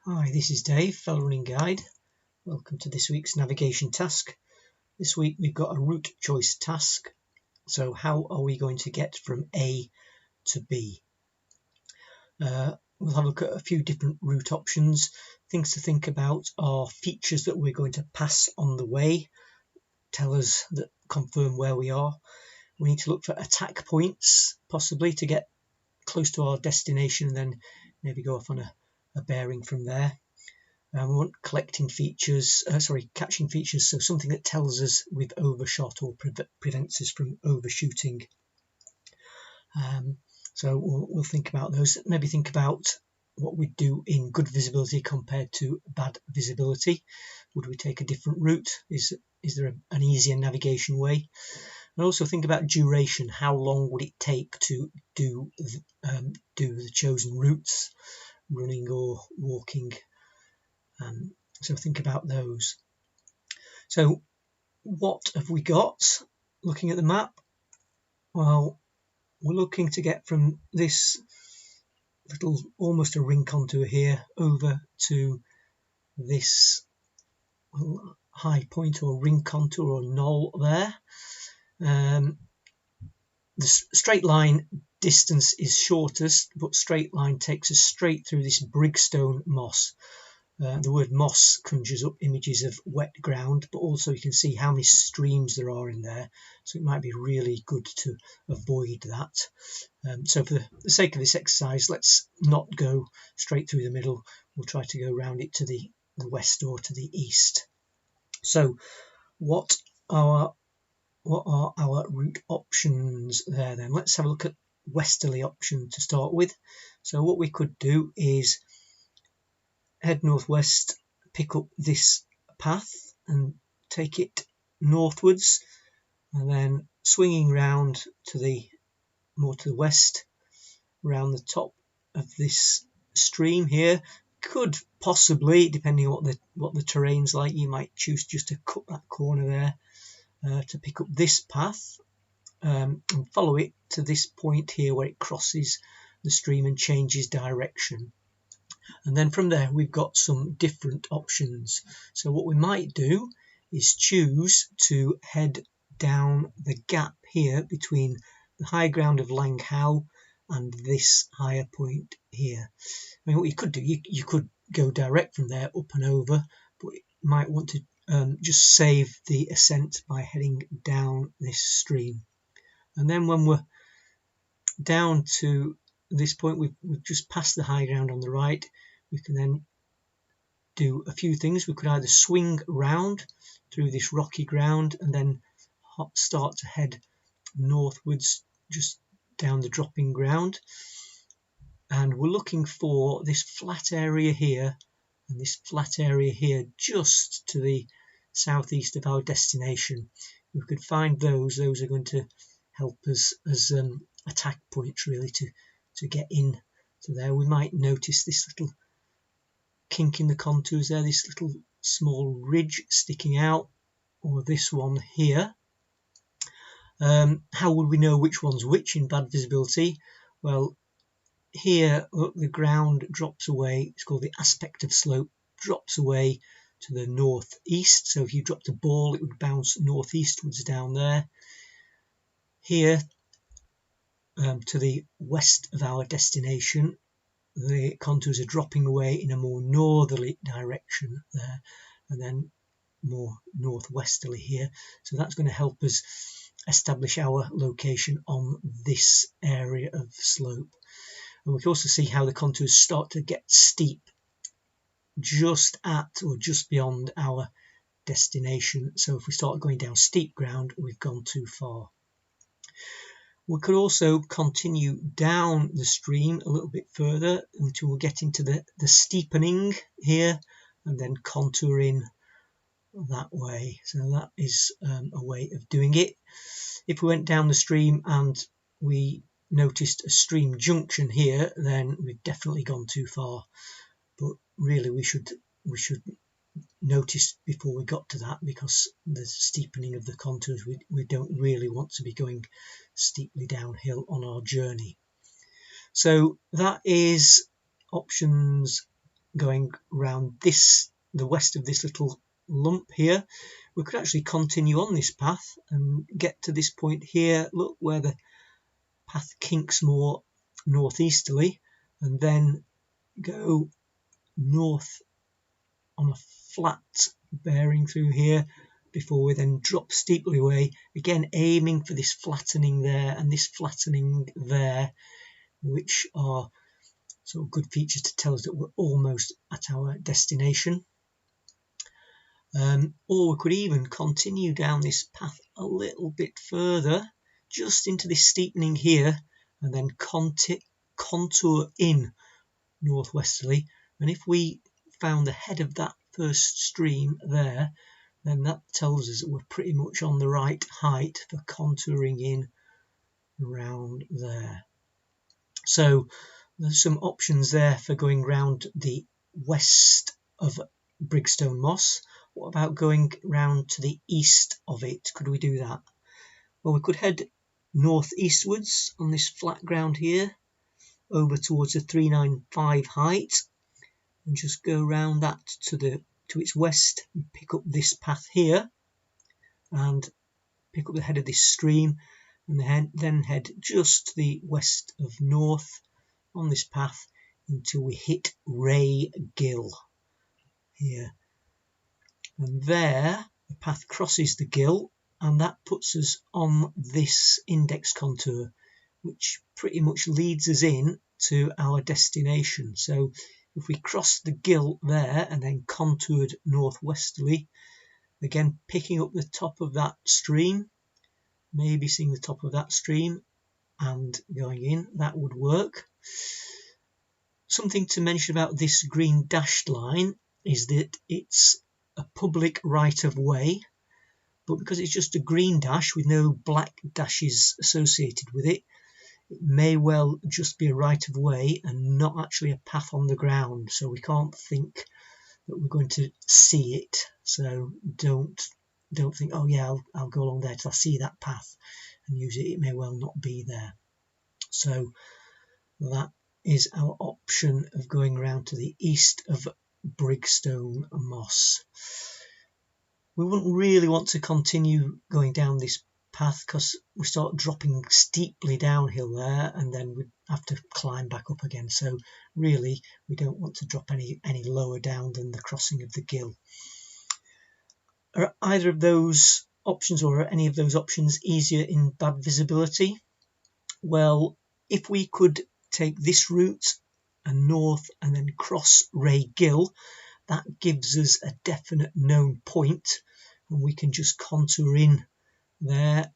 Hi, this is Dave, Fellow Running Guide. Welcome to this week's navigation task. This week we've got a route choice task. So how are we going to get from A to B? We'll have a look at a few different route options. Things to think about are features that we're going to pass on the way, tell us that confirm where we are. We need to look for attack points, possibly to get close to our destination and then maybe go off on a bearing from there. We want catching features, so something that tells us we've overshot or prevents us from overshooting. So we'll think about those. Maybe think about what we'd do in good visibility compared to bad visibility. Would we take a different route? Is there an easier navigation way? And also think about duration. How long would it take to do the chosen routes, running or walking? So think about those. So what have we got? Looking at the map, well, we're looking to get from this little, almost a ring contour here, over to this high point or ring contour or knoll there. The straight line distance is shortest, but straight line takes us straight through this Brigstone moss. The word moss conjures up images of wet ground, but also you can see how many streams there are in there, so it might be really good to avoid that. So for the sake of this exercise, let's not go straight through the middle. We'll try to go around it to the west or to the east. So what are our route options there then? Let's have a look at westerly option to start with. So what we could do is head northwest, pick up this path and take it northwards, and then swinging round to the more to the west, around the top of this stream here. Could possibly, depending on what the terrain's like, you might choose just to cut that corner there to pick up this path and follow it to this point here where it crosses the stream and changes direction. And then from there we've got some different options. So what we might do is choose to head down the gap here between the high ground of Lang How and this higher point here. I mean, what you could do, you could go direct from there up and over, but you might want to just save the ascent by heading down this stream. And then when we're down to this point, we've just passed the high ground on the right. We can then do a few things. We could either swing round through this rocky ground and then start to head northwards just down the dropping ground, and we're looking for this flat area here and this flat area here just to the southeast of our destination. If we could find those are going to help us as attack points really to get in to there. We might notice this little kink in the contours there, this little small ridge sticking out, or this one here. How would we know which one's which in bad visibility? Well, here look, the ground drops away. It's called the aspect of slope, drops away to the northeast. So if you dropped a ball, it would bounce northeastwards down there. Here to the west of our destination, the contours are dropping away in a more northerly direction there, and then more northwesterly here. So that's going to help us establish our location on this area of slope. And we can also see how the contours start to get steep just at or just beyond our destination. So if we start going down steep ground, we've gone too far. We could also continue down the stream a little bit further until we get into the steepening here, and then contour in that way. So that is a way of doing it. If we went down the stream and we noticed a stream junction here, then we've definitely gone too far. But really we should notice before we got to that, because the steepening of the contours, we don't really want to be going steeply downhill on our journey. So that is options going round the west of this little lump here, we could actually continue on this path and get to this point here. Look where the path kinks more northeasterly, and then go north on a flat bearing through here before we then drop steeply away, again aiming for this flattening there and this flattening there, which are sort of good features to tell us that we're almost at our destination. Or we could even continue down this path a little bit further, just into this steepening here, and then contour in northwesterly. And if we found the head of that first stream there, then that tells us that we're pretty much on the right height for contouring in around there. So there's some options there for going round the west of Brigstone Moss. What about going round to the east of it? Could we do that? Well, we could head northeastwards on this flat ground here, over towards the 395 height, and just go round that to its west and pick up this path here and pick up the head of this stream, and then head just to the west of north on this path until we hit Ray Gill here. And there the path crosses the gill, and that puts us on this index contour, which pretty much leads us in to our destination. So if we cross the gill there and then contoured northwesterly, again picking up the top of that stream, maybe seeing the top of that stream and going in, that would work. Something to mention about this green dashed line is that it's a public right of way, but because it's just a green dash with no black dashes associated with it, it may well just be a right of way and not actually a path on the ground, so we can't think that we're going to see it. So don't think, oh yeah, I'll go along there till I see that path and use it. It may well not be there. So that is our option of going around to the east of Brigstone Moss. We wouldn't really want to continue going down this path because we start dropping steeply downhill there, and then we'd have to climb back up again. So really we don't want to drop any lower down than the crossing of the gill. Are either of those options, or are any of those options, easier in bad visibility? Well, if we could take this route and north and then cross Ray Gill, that gives us a definite known point, and we can just contour in there,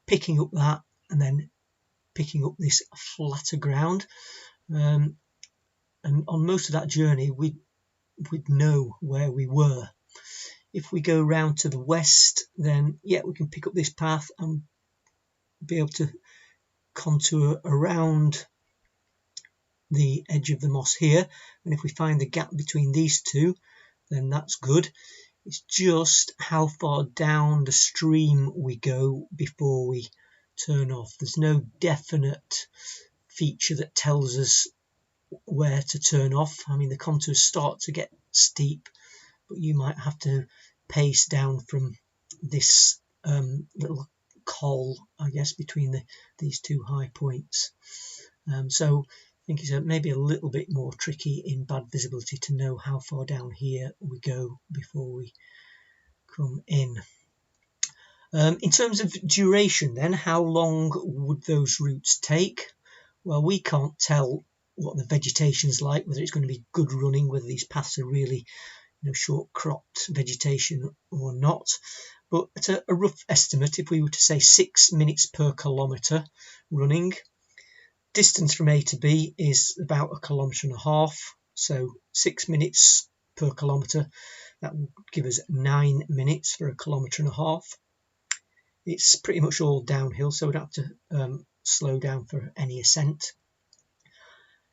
picking up that and then picking up this flatter ground, and on most of that journey we'd know where we were. If we go round to the west, then yeah, we can pick up this path and be able to contour around the edge of the moss here, and if we find the gap between these two, then that's good. It's just how far down the stream we go before we turn off. There's no definite feature that tells us where to turn off. I mean, the contours start to get steep, but you might have to pace down from this little col, I guess, between these two high points. So I think it's maybe a little bit more tricky in bad visibility to know how far down here we go before we come in. In terms of duration then, how long would those routes take? Well, we can't tell what the vegetation's like, whether it's going to be good running, whether these paths are really short cropped vegetation or not. But at a rough estimate, if we were to say 6 minutes per kilometre running, distance from A to B is about 1.5 kilometres, so 6 minutes per kilometre, that would give us 9 minutes for 1.5 kilometres. It's pretty much all downhill, so we'd have to slow down for any ascent.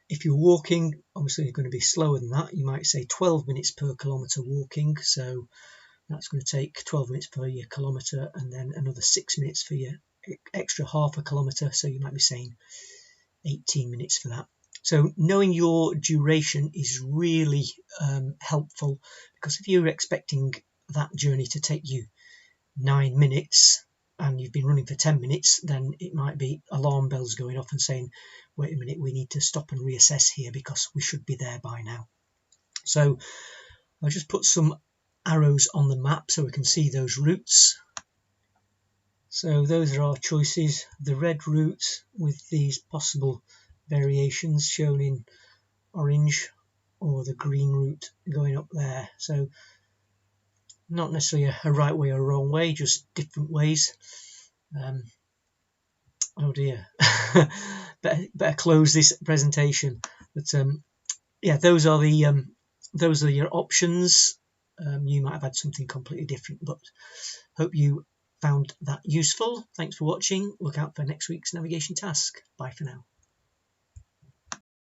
If you're walking, obviously you're going to be slower than that. You might say 12 minutes per kilometre walking, so that's going to take 12 minutes per your kilometre, and then another 6 minutes for your extra 0.5 kilometre, so you might be saying 18 minutes for that. So knowing your duration is really helpful, because if you're expecting that journey to take you 9 minutes and you've been running for 10 minutes, then it might be alarm bells going off and saying, wait a minute, we need to stop and reassess here because we should be there by now. So I'll just put some arrows on the map so we can see those routes. So those are our choices. The red route with these possible variations shown in orange, or the green route going up there. So not necessarily a right way or a wrong way, just different ways. Oh dear, better close this presentation. But yeah, those are your options. You might have had something completely different, but hope you found that useful. Thanks for watching. Look out for next week's navigation task. Bye for now.